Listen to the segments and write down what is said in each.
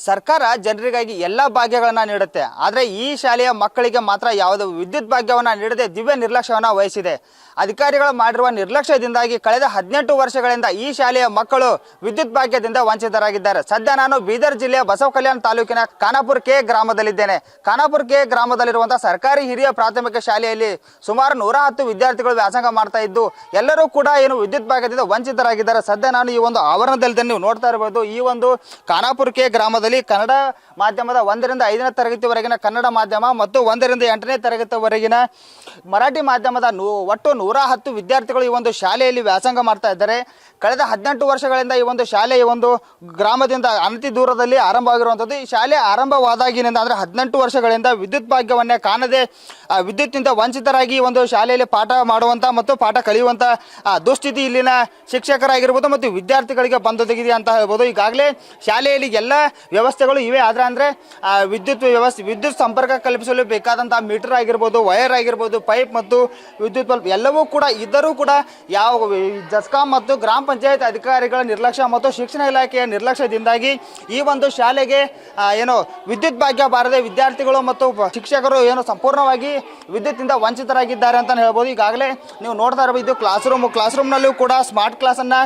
ಸರ್ಕಾರ ಜನರಿಗಾಗಿ ಎಲ್ಲ ಭಾಗ್ಯಗಳನ್ನು ನೀಡುತ್ತೆ. ಆದರೆ ಈ ಶಾಲೆಯ ಮಕ್ಕಳಿಗೆ ಮಾತ್ರ ಯಾವುದೇ ವಿದ್ಯುತ್ ಭಾಗ್ಯವನ್ನು ನೀಡದೆ ದಿವ್ಯ ನಿರ್ಲಕ್ಷ್ಯವನ್ನು ವಹಿಸಿದೆ. ಅಧಿಕಾರಿಗಳು ಮಾಡಿರುವ ನಿರ್ಲಕ್ಷ್ಯದಿಂದಾಗಿ ಕಳೆದ 18 ವರ್ಷಗಳಿಂದ ಈ ಶಾಲೆಯ ಮಕ್ಕಳು ವಿದ್ಯುತ್ ಭಾಗ್ಯದಿಂದ ವಂಚಿತರಾಗಿದ್ದಾರೆ. ಸದ್ಯ ನಾನು ಬೀದರ್ ಜಿಲ್ಲೆಯ ಬಸವಕಲ್ಯಾಣ ತಾಲೂಕಿನ ಖಾನಾಪುರ ಕೆ ಗ್ರಾಮದಲ್ಲಿದ್ದೇನೆ. ಖಾನಾಪುರ ಕೆ ಗ್ರಾಮದಲ್ಲಿರುವಂತಹ ಸರ್ಕಾರಿ ಹಿರಿಯ ಪ್ರಾಥಮಿಕ ಶಾಲೆಯಲ್ಲಿ ಸುಮಾರು 110 ವಿದ್ಯಾರ್ಥಿಗಳು ವ್ಯಾಸಂಗ ಮಾಡ್ತಾ ಇದ್ದು ಎಲ್ಲರೂ ಕೂಡ ವಿದ್ಯುತ್ ಭಾಗ್ಯದಿಂದ ವಂಚಿತರಾಗಿದ್ದಾರೆ. ಸದ್ಯ ನಾನು ಈ ಒಂದು ಆವರಣದಲ್ಲಿ ನೀವು ನೋಡ್ತಾ ಇರಬಹುದು. ಈ ಒಂದು ಖಾನಾಪುರ ಕೆ ಗ್ರಾಮದಲ್ಲಿ ಕನ್ನಡ ಮಾಧ್ಯಮದ 1 ರಿಂದ 5ನೇ ತರಗತಿವರೆಗಿನ ಕನ್ನಡ ಮಾಧ್ಯಮ ಮತ್ತು 1 ರಿಂದ 8ನೇ ತರಗತಿವರೆಗಿನ ಮರಾಠಿ ಮಾಧ್ಯಮದ ಒಟ್ಟು 110 ವಿದ್ಯಾರ್ಥಿಗಳು ಈ ಒಂದು ಶಾಲೆಯಲ್ಲಿ ವ್ಯಾಸಂಗ ಮಾಡ್ತಾ ಇದ್ದಾರೆ. ಕಳೆದ 18 ವರ್ಷಗಳಿಂದ ಈ ಒಂದು ಶಾಲೆ ಈ ಒಂದು ಗ್ರಾಮದಿಂದ ಅನತಿ ದೂರದಲ್ಲಿ ಆರಂಭವಾಗಿರುವಂಥದ್ದು. ಈ ಶಾಲೆ ಆರಂಭವಾದಾಗಿನಿಂದ ಅಂದರೆ 18 ವರ್ಷಗಳಿಂದ ವಿದ್ಯುತ್ ಭಾಗ್ಯವನ್ನೇ ಕಾಣದೆ ವಿದ್ಯುತ್ನಿಂದ ವಂಚಿತರಾಗಿ ಈ ಒಂದು ಶಾಲೆಯಲ್ಲಿ ಪಾಠ ಮಾಡುವಂಥ ಮತ್ತು ಪಾಠ ಕಲಿಯುವಂಥ ದುಸ್ಥಿತಿ ಇಲ್ಲಿನ ಶಿಕ್ಷಕರಾಗಿರ್ಬೋದು ಮತ್ತು ವಿದ್ಯಾರ್ಥಿಗಳಿಗೆ ಬಂದೊದಗಿದೆ ಅಂತ ಹೇಳ್ಬೋದು. ಈಗಾಗಲೇ ಶಾಲೆಯಲ್ಲಿ ಎಲ್ಲ ವ್ಯವಸ್ಥೆಗಳು ಇವೆ. ಆದರೆ ಅಂದರೆ ವಿದ್ಯುತ್ ಸಂಪರ್ಕ ಕಲ್ಪಿಸಲು ಬೇಕಾದಂಥ ಮೀಟರ್ ಆಗಿರ್ಬೋದು, ವೈರ್ ಆಗಿರ್ಬೋದು, ಪೈಪ್ ಮತ್ತು ವಿದ್ಯುತ್ ಬಲ್ಬ್ ಎಲ್ಲವೂ ಕೂಡ ಇದ್ದರೂ ಕೂಡ ಯಾವ ಜಸ್ಕಾಂ ಮತ್ತು ಗ್ರಾಮ ಪಂಚಾಯತ್ ಅಧಿಕಾರಿಗಳ ನಿರ್ಲಕ್ಷ್ಯ ಮತ್ತು ಶಿಕ್ಷಣ ಇಲಾಖೆಯ ನಿರ್ಲಕ್ಷ್ಯದಿಂದಾಗಿ ಈ ಒಂದು ಶಾಲೆಗೆ ವಿದ್ಯುತ್ ಭಾಗ್ಯ ಬಾರದೆ ವಿದ್ಯಾರ್ಥಿಗಳು ಮತ್ತು ಶಿಕ್ಷಕರು ಸಂಪೂರ್ಣವಾಗಿ ವಿದ್ಯುತ್ತಿಂದ ವಂಚಿತರಾಗಿದ್ದಾರೆ ಅಂತ ಹೇಳ್ಬೋದು. ಈಗಾಗಲೇ ನೀವು ನೋಡ್ತಾ ಇರಬಹುದು, ಇದು ಕ್ಲಾಸ್ ರೂಮ್ನಲ್ಲೂ ಕೂಡ ಸ್ಮಾರ್ಟ್ ಕ್ಲಾಸನ್ನು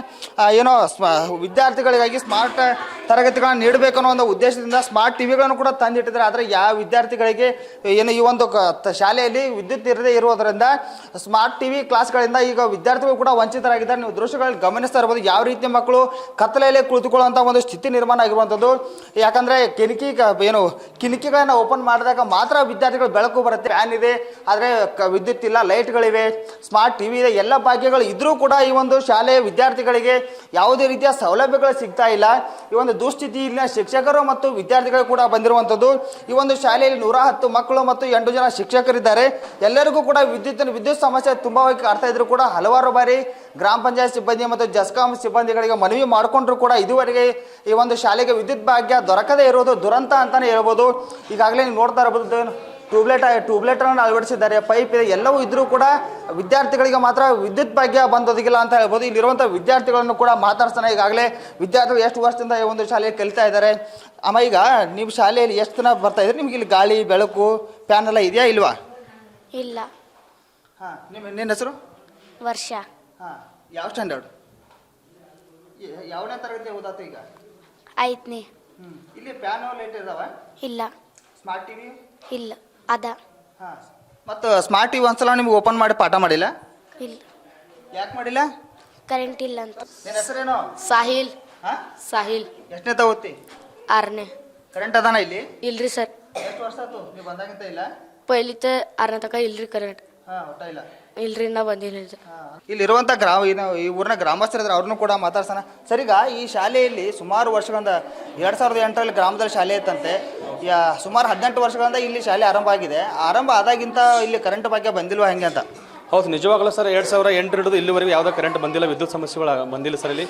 ವಿದ್ಯಾರ್ಥಿಗಳಿಗಾಗಿ ಸ್ಮಾರ್ಟ್ ತರಗತಿಗಳನ್ನು ನೀಡಬೇಕು ಅನ್ನೋ ಒಂದು ಉದ್ದೇಶದಿಂದ ಸ್ಮಾರ್ಟ್ ಟಿವಿಗಳನ್ನು ಕೂಡ ತಂದಿಟ್ಟಿದ್ದಾರೆ. ಆದರೆ ಯಾವ ವಿದ್ಯಾರ್ಥಿಗಳಿಗೆ ಈ ಒಂದು ಶಾಲೆಯಲ್ಲಿ ವಿದ್ಯುತ್ ಇರದೇ ಇರುವುದರಿಂದ ಸ್ಮಾರ್ಟ್ ಟಿವಿ ಕ್ಲಾಸ್ಗಳಿಂದ ಈಗ ವಿದ್ಯಾರ್ಥಿಗಳು ಕೂಡ ವಂಚಿತರಾಗಿದ್ದಾರೆ. ನೀವು ದೃಶ್ಯಗಳಲ್ಲಿ ಗಮನಿಸ್ತಾ ಇರ್ಬೋದು ಯಾವ ರೀತಿ ಮಕ್ಕಳು ಕತ್ತಲೆಯಲ್ಲಿ ಕುಳಿತುಕೊಳ್ಳುವಂಥ ಒಂದು ಸ್ಥಿತಿ ನಿರ್ಮಾಣ ಆಗಿರುವಂಥದ್ದು. ಯಾಕಂದರೆ ಕಿಟಕಿಗಳನ್ನು ಓಪನ್ ಮಾಡಿದಾಗ ಮಾತ್ರ ವಿದ್ಯಾರ್ಥಿಗಳು ಬೆಳಕು ಬರುತ್ತೆ. ಫ್ಯಾನ್ ಇದೆ, ಆದರೆ ವಿದ್ಯುತ್ ಇಲ್ಲ, ಲೈಟ್ಗಳಿವೆ, ಸ್ಮಾರ್ಟ್ ಟಿವಿ ಇದೆ, ಎಲ್ಲ ಭಾಗ್ಯಗಳು ಇದ್ರೂ ಕೂಡ ಈ ಒಂದು ಶಾಲೆಯ ವಿದ್ಯಾರ್ಥಿಗಳಿಗೆ ಯಾವುದೇ ರೀತಿಯ ಸೌಲಭ್ಯಗಳು ಸಿಗ್ತಾ ಇಲ್ಲ. ಈ ಒಂದು ದುಸ್ಥಿತಿ ಇಲ್ಲಿನ ಶಿಕ್ಷಕರು ಮತ್ತು ವಿದ್ಯಾರ್ಥಿಗಳು ಕೂಡ ಬಂದಿರುವಂಥದ್ದು. ಈ ಒಂದು ಶಾಲೆಯಲ್ಲಿ 110 ಮಕ್ಕಳು ಮತ್ತು 8 ಜನ ಶಿಕ್ಷಕರಿದ್ದಾರೆ. ಎಲ್ಲರಿಗೂ ಕೂಡ ವಿದ್ಯುತ್ ಸಮಸ್ಯೆ ತುಂಬಾವಾಗಿ ಕಾಡ್ತಾ ಇದ್ರು ಕೂಡ ಹಲವಾರು ಬಾರಿ ಗ್ರಾಮ ಪಂಚಾಯತ್ ಸಿಬ್ಬಂದಿ ಮತ್ತು ಜಸ್ಕಾಂ ಸಿಬ್ಬಂದಿಗಳಿಗೆ ಮನವಿ ಮಾಡಿಕೊಂಡ್ರು ಕೂಡ ಇದುವರೆಗೆ ಈ ಒಂದು ಶಾಲೆಗೆ ವಿದ್ಯುತ್ ಭಾಗ್ಯ ದೊರಕದೇ ಇರೋದು ದುರಂತ ಅಂತಾನೆ ಹೇಳ್ಬೋದು. ಈಗಾಗಲೇ ನೀವು ನೋಡ್ತಾ ಇರಬಹುದು, ಟ್ಯೂಬ್ಲೈಟನ್ನು ಅಳವಡಿಸಿದ್ದಾರೆ, ಪೈಪ್ ಇದೆ, ಎಲ್ಲವೂ ಇದ್ರೂ ಕೂಡ ವಿದ್ಯಾರ್ಥಿಗಳಿಗೆ ಮಾತ್ರ ವಿದ್ಯುತ್ ಭಾಗ್ಯ ಬಂದೊದಗಿಲ್ಲ ಅಂತ ಹೇಳ್ಬೋದು. ಇಲ್ಲಿರುವಂಥ ವಿದ್ಯಾರ್ಥಿಗಳನ್ನು ಕೂಡ ಮಾತಾಡ್ತಾನೆ. ಈಗಾಗಲೇ ವಿದ್ಯಾರ್ಥಿಗಳು ಎಷ್ಟು ವರ್ಷದಿಂದ ಈ ಒಂದು ಶಾಲೆಯಲ್ಲಿ ಕಲಿತಾ ಇದ್ದಾರೆ. ಅಮ್ಮ, ಈಗ ನೀವು ಶಾಲೆಯಲ್ಲಿ ಎಷ್ಟು ದಿನ ಬರ್ತಾ ಇದ್ರಿ? ನಿಮ್ಗೆ ಇಲ್ಲಿ ಗಾಳಿ ಬೆಳಕು ಫ್ಯಾನ್ ಎಲ್ಲ ಇದೆಯಾ ಇಲ್ವಾ? ಇಲ್ಲ. ಹಾಂ, ನಿನ್ನ ಹೆಸರು? ವರ್ಷ. ಹಾಂ, ಯಾವ ಸ್ಟ್ಯಾಂಡರ್ಡ್, ಯಾವನೇ ತರಗತಿ ಓದಾತ ಈಗ? 5ನೇ. ಇಲ್ಲಿ ಫ್ಯಾನ್ ಲೈಟ್ ಇದಾವ? ಇಲ್ಲ. ಸ್ಮಾರ್ಟ್ ಟಿವಿ ಇಲ್ಲ. ಅದ. ಹಾಂ, ಮತ್ತು ಸ್ಮಾರ್ಟ್ ಟಿವಿ ಒಂದ್ಸಲ ನಿಮ್ಗೆ ಓಪನ್ ಮಾಡಿ ಪಾಠ ಮಾಡಿಲ್ಲ? ಇಲ್ಲ. ಯಾಕೆ ಮಾಡಿಲ್ಲ? ಕರೆಂಟ್ ಇಲ್ಲ ಅಂತ. ನಿನ್ನ ಹೆಸರೇನು? ಸಾಹಿಲ್. ಹಾಂ, ಸಾಹಿಲ್. ಎಷ್ಟನೇ ತಗೋತಿ? 6ನೇ. ಕರೆಂಟ್ ಅದಾನ ಇಲ್ಲಿ? ಇಲ್ರಿ ಸರ್. ಎಷ್ಟು ವರ್ಷ ಆಯ್ತು ನೀವು ಬಂದಾಗಿಂತ ಇಲ್ಲ? ಪೈಲಿತ 6ನೇ ತನಕ ಇಲ್ರಿ ಕರೆಂಟ್. ಹಾಂ, ಒಟ್ಟ ಇಲ್ಲ. ಇಲ್ರಿ, ನಾ ಬಂದಿಲ್ಲ. ಇಲ್ಲಿರುವಂಥ ಈ ಊರಿನ ಗ್ರಾಮಸ್ಥರಿದ್ರೆ ಅವ್ರನ್ನೂ ಕೂಡ ಮಾತಾಡ್ಸೋಣ. ಸರ್, ಈಗ ಈ ಶಾಲೆಯಲ್ಲಿ ಸುಮಾರು ವರ್ಷಗಳಿಂದ 2008ರಲ್ಲಿ ಗ್ರಾಮದಲ್ಲಿ ಶಾಲೆ ಇತ್ತಂತೆ. ಸುಮಾರು 18 ವರ್ಷಗಳಿಂದ ಇಲ್ಲಿ ಶಾಲೆ ಆರಂಭ ಆಗಿದೆ. ಆರಂಭ ಆದಾಗಿಂತ ಇಲ್ಲಿ ಕರೆಂಟ್ ಭಾಗ್ಯ ಬಂದಿಲ್ವಾ ಹೆಂಗೆ ಅಂತ? ಹೌದು, ನಿಜವಾಗಲೂ ಸರ್ 2008 ಹಿಡಿದು ಇಲ್ಲಿವರೆಗೂ ಯಾವುದೋ ಕರೆಂಟ್ ಬಂದಿಲ್ಲ, ವಿದ್ಯುತ್ ಸಮಸ್ಯೆಗಳು ಬಂದಿಲ್ಲ ಸರ್. ಇಲ್ಲಿ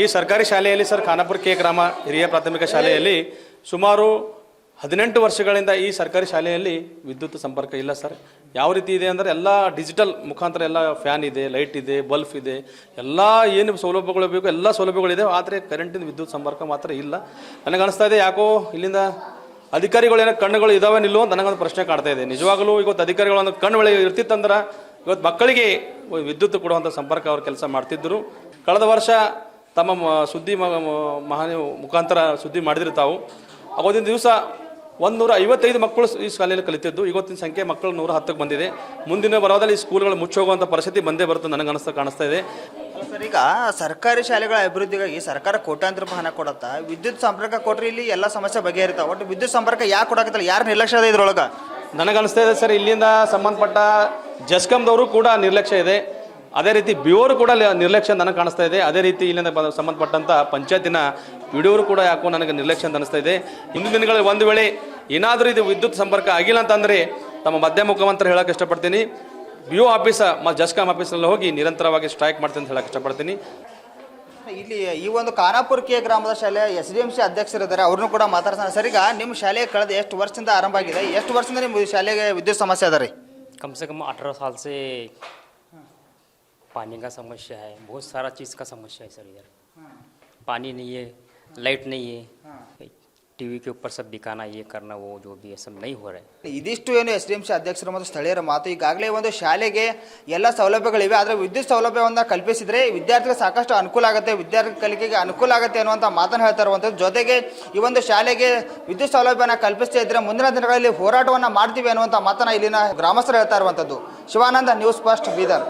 ಈ ಸರ್ಕಾರಿ ಶಾಲೆಯಲ್ಲಿ ಸರ್ ಖಾನಾಪುರ ಕೆ ಗ್ರಾಮ ಹಿರಿಯ ಪ್ರಾಥಮಿಕ ಶಾಲೆಯಲ್ಲಿ ಸುಮಾರು 18 ವರ್ಷಗಳಿಂದ ಈ ಸರ್ಕಾರಿ ಶಾಲೆಯಲ್ಲಿ ವಿದ್ಯುತ್ ಸಂಪರ್ಕ ಇಲ್ಲ ಸರ್. ಯಾವ ರೀತಿ ಇದೆ ಅಂದರೆ ಎಲ್ಲ ಡಿಜಿಟಲ್ ಮುಖಾಂತರ ಎಲ್ಲ ಫ್ಯಾನ್ ಇದೆ, ಲೈಟ್ ಇದೆ, ಬಲ್ಬ್ ಇದೆ, ಎಲ್ಲ ಏನು ಸೌಲಭ್ಯಗಳು ಬೇಕು ಎಲ್ಲ ಸೌಲಭ್ಯಗಳಿದೆ. ಆದರೆ ಕರೆಂಟಿನ ವಿದ್ಯುತ್ ಸಂಪರ್ಕ ಮಾತ್ರ ಇಲ್ಲ. ನನಗನ್ನಿಸ್ತಾ ಇದೆ ಯಾಕೋ ಇಲ್ಲಿಂದ ಅಧಿಕಾರಿಗಳು ಏನೋ ಕಣ್ಣುಗಳು ಇದಾವೆ ನಿಲ್ಲೋ ಅಂತ ನನಗೊಂದು ಪ್ರಶ್ನೆ ಕಾಡ್ತಾ ಇದೆ. ನಿಜವಾಗಲೂ ಇವತ್ತು ಅಧಿಕಾರಿಗಳೊಂದು ಕಣ್ಣು ಒಳಗೆ ಇರ್ತಿತ್ತಂದ್ರೆ ಇವತ್ತು ಮಕ್ಕಳಿಗೆ ವಿದ್ಯುತ್ ಕೊಡುವಂಥ ಸಂಪರ್ಕ ಅವ್ರು ಕೆಲಸ ಮಾಡ್ತಿದ್ದರು. ಕಳೆದ ವರ್ಷ ತಮ್ಮ ಸುದ್ದಿ ಮುಖಾಂತರ ಸುದ್ದಿ ಮಾಡಿದ್ರು ತಾವು. ಅವತ್ತಿನ ದಿವಸ 155 ಮಕ್ಕಳು ಈ ಶಾಲೆಯಲ್ಲಿ ಕಲಿತಿದ್ದು. ಇವತ್ತಿನ ಸಂಖ್ಯೆ ಮಕ್ಕಳು 110ಕ್ಕೆ ಬಂದಿದೆ. ಮುಂದಿನ ಬರೋದಲ್ಲಿ ಈ ಸ್ಕೂಲ್ಗಳು ಮುಚ್ಚೋಗುವಂಥ ಪರಿಸ್ಥಿತಿ ಬಂದೇ ಬರುತ್ತೆ ನನಗೆ ಕಾಣಿಸ್ತಾ ಇದೆ. ಸರ್, ಈಗ ಸರ್ಕಾರಿ ಶಾಲೆಗಳ ಅಭಿವೃದ್ಧಿಗಾಗಿ ಸರ್ಕಾರ ಕೋಟ್ಯಾಂತರ ರೂಪಾಯಿ ಹಣ ಕೊಡುತ್ತಾ, ವಿದ್ಯುತ್ ಸಂಪರ್ಕ ಕೊಟ್ಟರೆ ಇಲ್ಲಿ ಎಲ್ಲ ಸಮಸ್ಯೆ ಬಗೆಹರಿತಾವೆ. ಒಟ್ಟು ವಿದ್ಯುತ್ ಸಂಪರ್ಕ ಯಾಕೆ ಕೊಡಕತ್ತಲ್ಲ? ಯಾರು ನಿರ್ಲಕ್ಷ್ಯ ಇದೆ ಇದ್ರೊಳಗೆ? ನನಗನ್ನಿಸ್ತಾ ಇದೆ ಸರ್, ಇಲ್ಲಿಂದ ಸಂಬಂಧಪಟ್ಟ ಜಸ್ಕಾಂದವರು ಕೂಡ ನಿರ್ಲಕ್ಷ್ಯ ಇದೆ. ಅದೇ ರೀತಿ ಬಿಒರು ಕೂಡ ನಿರ್ಲಕ್ಷ್ಯ ನನಗೆ ಕಾಣಿಸ್ತಾ ಇದೆ. ಅದೇ ರೀತಿ ಇಲ್ಲಿಂದ ಸಂಬಂಧಪಟ್ಟಂಥ ಪಂಚಾಯತಿನ ವಿಡಿಯೋರು ಕೂಡ ಯಾಕೋ ನನಗೆ ನಿರ್ಲಕ್ಷ್ಯ ಅಂತ ಅನಿಸ್ತಾ ಇದೆ. ಇಂದಿನ ದಿನಗಳಲ್ಲಿ ಒಂದು ವೇಳೆ ಏನಾದರೂ ಇದು ವಿದ್ಯುತ್ ಸಂಪರ್ಕ ಆಗಿಲ್ಲ ಅಂತಂದರೆ ತಮ್ಮ ಮಾಧ್ಯಮ ಮುಖಾಂತರ ಹೇಳೋಕೆ ಇಷ್ಟಪಡ್ತೀನಿ. ಬಿಒ ಆಫೀಸ ಮತ್ತು ಜಸ್ಕಾಂ ಆಫೀಸಲ್ಲಿ ಹೋಗಿ ನಿರಂತರವಾಗಿ ಸ್ಟ್ರೈಕ್ ಮಾಡ್ತೀನಿ ಅಂತ ಹೇಳೋಕೆ ಇಷ್ಟಪಡ್ತೀನಿ. ಇಲ್ಲಿ ಈ ಒಂದು ಖಾನಾಪುರ ಕೆ ಗ್ರಾಮದ ಶಾಲೆ SDMC ಅಧ್ಯಕ್ಷರಿದ್ದಾರೆ, ಅವ್ರನ್ನೂ ಕೂಡ ಮಾತಾಡ್ಸೋಣ. ಸರ್, ಈಗ ನಿಮ್ಮ ಶಾಲೆ ಕಳೆದ ಎಷ್ಟು ವರ್ಷದಿಂದ ಆರಂಭ ಆಗಿದೆ? ಎಷ್ಟು ವರ್ಷದಿಂದ ನಿಮ್ಮ ಶಾಲೆಗೆ ವಿದ್ಯುತ್ ಸಮಸ್ಯೆ ಅದ ರೀ? कम से कम 18 साल से पानी का समस्या है, बहुत सारा चीज़ का समस्या है सर। इधर पानी नहीं है, लाइट नहीं है, टीवी के ऊपर सब दिखाना, ये करना, वो जो भी है सब नहीं हो रहा है। ಇದಿಷ್ಟು ಏನು SDMC ಅಧ್ಯಕ್ಷರು ಮತ್ತು ಸ್ಥಳೀಯರ ಮಾತು. ಈಗಾಗಲೇ ಒಂದು ಶಾಲೆಗೆ ಎಲ್ಲ ಸೌಲಭ್ಯಗಳಿವೆ, ಆದರೆ ವಿದ್ಯುತ್ ಸೌಲಭ್ಯವನ್ನು ಕಲ್ಪಿಸಿದರೆ ವಿದ್ಯಾರ್ಥಿಗೆ ಸಾಕಷ್ಟು ಅನುಕೂಲ ಆಗುತ್ತೆ, ವಿದ್ಯಾರ್ಥಿ ಕಲಿಕೆಗೆ ಅನುಕೂಲ ಆಗುತ್ತೆ ಅನ್ನುವಂಥ ಮಾತನ್ನು ಹೇಳ್ತಾ ಇರುವಂಥದ್ದು. ಜೊತೆಗೆ ಈ ಒಂದು ಶಾಲೆಗೆ ವಿದ್ಯುತ್ ಸೌಲಭ್ಯನ ಕಲ್ಪಿಸದೇ ಇದ್ದರೆ ಮುಂದಿನ ದಿನಗಳಲ್ಲಿ ಹೋರಾಟವನ್ನು ಮಾಡ್ತೀವಿ ಅನ್ನುವಂಥ ಮಾತನ್ನು ಇಲ್ಲಿನ ಗ್ರಾಮಸ್ಥರು ಹೇಳ್ತಾ ಇರುವಂಥದ್ದು. Shivananda, news first, Bidar.